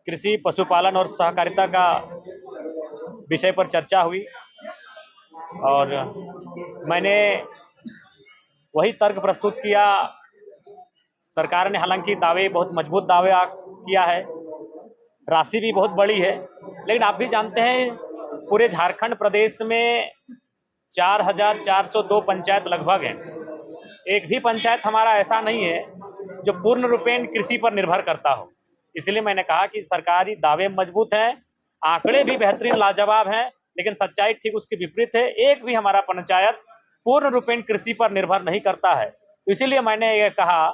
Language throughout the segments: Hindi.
कृषि, पशुपालन और सहकारिता का विषय पर चर्चा हुई और मैंने वही तर्क प्रस्तुत किया। सरकार ने हालांकि बहुत मजबूत दावे किया है, राशि भी बहुत बड़ी है, लेकिन आप भी जानते हैं पूरे झारखंड प्रदेश में 4,402 पंचायत लगभग हैं। एक भी पंचायत हमारा ऐसा नहीं है जो पूर्ण रूपेण कृषि पर निर्भर करता हो। इसलिए मैंने कहा कि सरकारी दावे मजबूत हैं, आंकड़े भी बेहतरीन लाजवाब हैं, लेकिन सच्चाई ठीक उसके विपरीत है। एक भी हमारा पंचायत पूर्ण रूपेण कृषि पर निर्भर नहीं करता है। तो इसीलिए मैंने ये कहा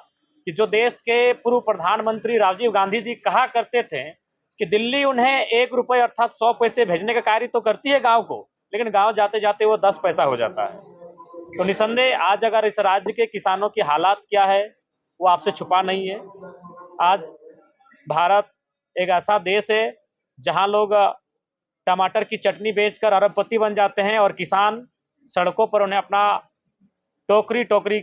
कि जो देश के पूर्व प्रधानमंत्री राजीव गांधी जी कहा करते थे कि दिल्ली उन्हें 1 रुपये अर्थात 100 पैसे भेजने का कार्य तो करती है गाँव को, लेकिन गाँव जाते जाते वो 10 पैसा हो जाता है। तो निसंदेह आज अगर इस राज्य के किसानों की हालात क्या है वो आपसे छुपा नहीं है। आज भारत एक ऐसा देश है जहां लोग टमाटर की चटनी बेचकर अरबपति बन जाते हैं और किसान सड़कों पर उन्हें अपना टोकरी टोकरी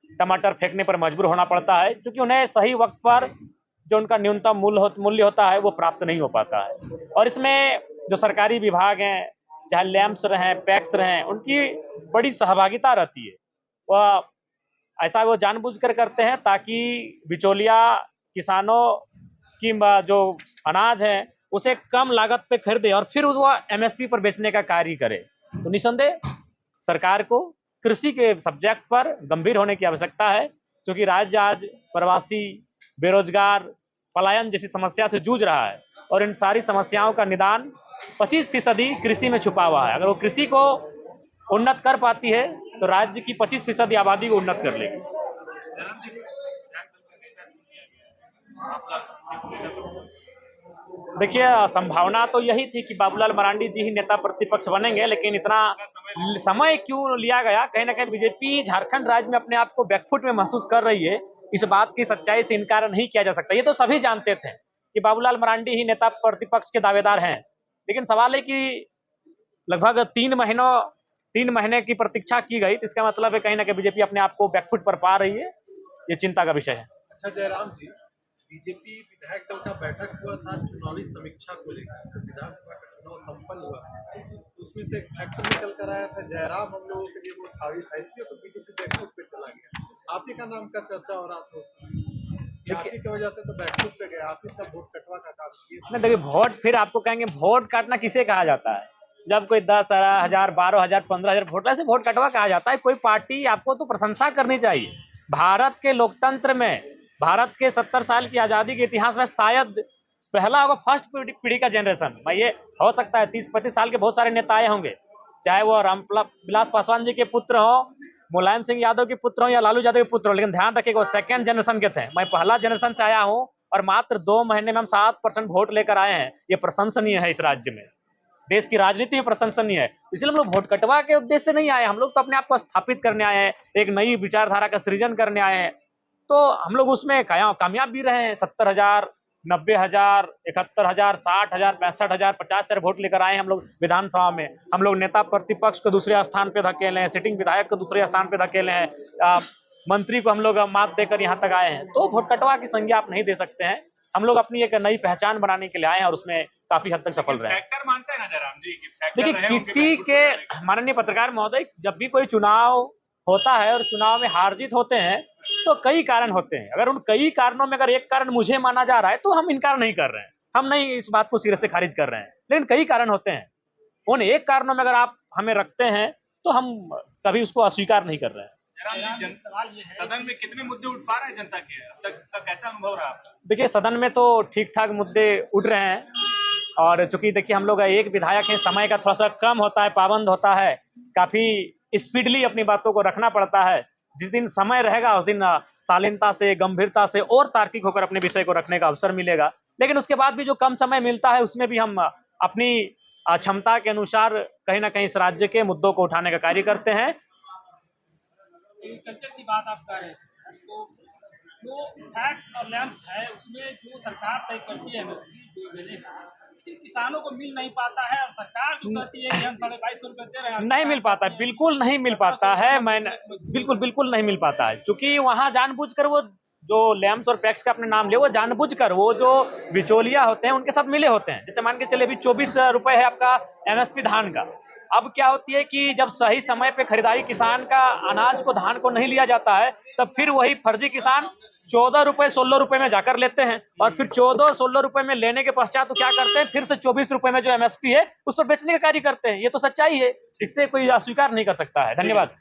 टमाटर फेंकने पर मजबूर होना पड़ता है, क्योंकि उन्हें सही वक्त पर जो उनका न्यूनतम मूल्य होता है वो प्राप्त नहीं हो पाता है। और इसमें जो सरकारी विभाग हैं, चाहे लैम्प्स रहें, पैक्स रहें, उनकी बड़ी सहभागिता रहती है। वह ऐसा वो जानबूझकर करते हैं ताकि बिचौलिया किसानों की जो अनाज है उसे कम लागत पे खरीदे और फिर वो एमएसपी पर बेचने का कार्य करे। तो निसंदेह सरकार को कृषि के सब्जेक्ट पर गंभीर होने की आवश्यकता है, क्योंकि राज्य आज प्रवासी, बेरोजगार, पलायन जैसी समस्या से जूझ रहा है और इन सारी समस्याओं का निदान 25% कृषि में छुपा हुआ है। अगर वो कृषि को उन्नत कर पाती है तो राज्य की 25% आबादी को उन्नत कर लेगी। देखिए, संभावना तो यही थी कि बाबूलाल मरांडी जी ही नेता प्रतिपक्ष बनेंगे, लेकिन इतना समय क्यों लिया गया? कहीं ना कहीं बीजेपी झारखंड राज्य में अपने आप को बैकफुट में महसूस कर रही है। इस बात की सच्चाई से इनकार नहीं किया जा सकता। ये तो सभी जानते थे कि बाबूलाल मरांडी ही नेता प्रतिपक्ष के दावेदार हैं, लेकिन सवाल है कि लगभग 3 महीने की प्रतीक्षा की गई, तो इसका मतलब है कहीं ना कहीं बीजेपी अपने आप को बैकफुट पर पा रही है। ये चिंता का विषय है। अच्छा जयराम जी, बीजेपी विधायक दल का बैठक हुआ था चुनावी समीक्षा को लेकर, विधानसभा का चुनाव संपन्न हुआ था, उसमें से एक फैक्टर निकल कर आया था जयराम हम लोगों के लिए वो हावी था, इसलिए तो बीजेपी बैकफुट पे चला गया। आप ही का नाम का चर्चा हो रहा था उसमें, आप ही की वजह से तो बैकफुट पे गया, आप ही का वोट कटवा का काम किया। देखिए, वोट फिर आपको कहेंगे वोट काटना किसे कहा जाता है? जब कोई 10,000, 12,000, 15,000 वोट ऐसे वोट कटवा कहा जाता है। कोई पार्टी आपको तो प्रशंसा करनी चाहिए। भारत के लोकतंत्र में, भारत के 70 साल की आज़ादी के इतिहास में शायद पहला होगा फर्स्ट पीढ़ी का जनरेशन। मैं ये हो सकता है 30-35 साल के बहुत सारे नेता आए होंगे, चाहे वो रामविलास पासवान जी के पुत्र हो, मुलायम सिंह यादव के पुत्र हो या लालू यादव के पुत्र हो, लेकिन ध्यान रखिएगा वो सेकेंड जनरेशन के थे। मैं पहला जनरेशन से आया हूँ और मात्र 2 महीने में हम 7% वोट लेकर आए हैं। ये प्रशंसनीय है। इस राज्य में, देश की राजनीति में प्रशंसनीय है। इसलिए हम लोग वोट कटवा के उद्देश्य से नहीं आए। हम लोग तो अपने आप को स्थापित करने आए हैं, एक नई विचारधारा का सृजन करने आए हैं। तो हम लोग उसमें कामयाब भी रहे हैं। 70,000, 90,000, 71,000, 60,000, 65,000, 50,000 वोट लेकर आए हैं हम लोग विधानसभा में। हम लोग नेता प्रतिपक्ष को दूसरे स्थान पे धकेले हैं, सिटिंग विधायक को दूसरे स्थान पे धकेले हैं, मंत्री को हम लोग मात देकर यहाँ तक आए हैं। तो वोट कटवा की संज्ञा आप नहीं दे सकते हैं। हम लोग अपनी एक नई पहचान बनाने के लिए आए हैं और उसमें काफी हद तक सफल रहे। फैक्टर मानते हैं ना जयराम जी कि देखिए, किसी के माननीय पत्रकार महोदय, जब भी कोई चुनाव होता है और चुनाव में हार जीत होते हैं तो कई कारण होते हैं। अगर उन कई कारणों में अगर एक कारण मुझे माना जा रहा है तो हम इनकार नहीं कर रहे हैं, हम नहीं इस बात को सिरे से खारिज कर रहे हैं, लेकिन कई कारण होते हैं। उन एक कारणों में अगर आप हमें रखते हैं तो हम कभी उसको अस्वीकार नहीं कर रहे हैं। सदन में कितने मुद्दे उठ पा रहे हैं जनता के? अब तक का कैसा अनुभव रहा आपका? देखिए, सदन में तो ठीक ठाक मुद्दे उठ रहे हैं और चूंकि देखिए हम लोग एक विधायक हैं, समय का थोड़ा सा कम होता है, पाबंद होता है, काफी स्पीडली अपनी बातों को रखना पड़ता है। जिस दिन समय रहेगा उस दिन शालीनता से, गंभीरता से और तार्किक होकर अपने विषय को रखने का अवसर मिलेगा। लेकिन उसके बाद भी जो कम समय मिलता है उसमें भी हम अपनी क्षमता के अनुसार कहीं ना कहीं इस राज्य के मुद्दों को उठाने का कार्य करते हैं। एग्रीकल्चर की बात आप कर रहे हैं, तो जो टैक्स और लैम्प्स है उसमें जो सरकार तय करती है एमएसपी जो देने का, लेकिन किसानों को मिल नहीं पाता है और सरकार जो कहती है कि हम 250 रुपए दे रहे हैं, नहीं मिल पाता है, बिल्कुल नहीं मिल पाता है। बिल्कुल नहीं मिल पाता है, चूंकि वहां जानबूझकर वो जो लैम्स और पैक्स का अपने नाम ले, वो जानबूझकर वो जो बिचौलिया होते हैं उनके साथ मिले होते हैं। जैसे मान के चले अभी 24 रुपए है आपका MSP धान का। अब क्या होती है कि जब सही समय पे खरीदारी किसान का अनाज को, धान को नहीं लिया जाता है, तब फिर वही फर्जी किसान 14 रुपए 16 रुपए में जाकर लेते हैं, और फिर 14-16 रुपए में लेने के पश्चात तो क्या करते हैं, फिर से 24 रुपए में जो MSP है उस पर बेचने का कार्य करते हैं। ये तो सच्चाई है, इससे कोई अस्वीकार नहीं कर सकता है। धन्यवाद।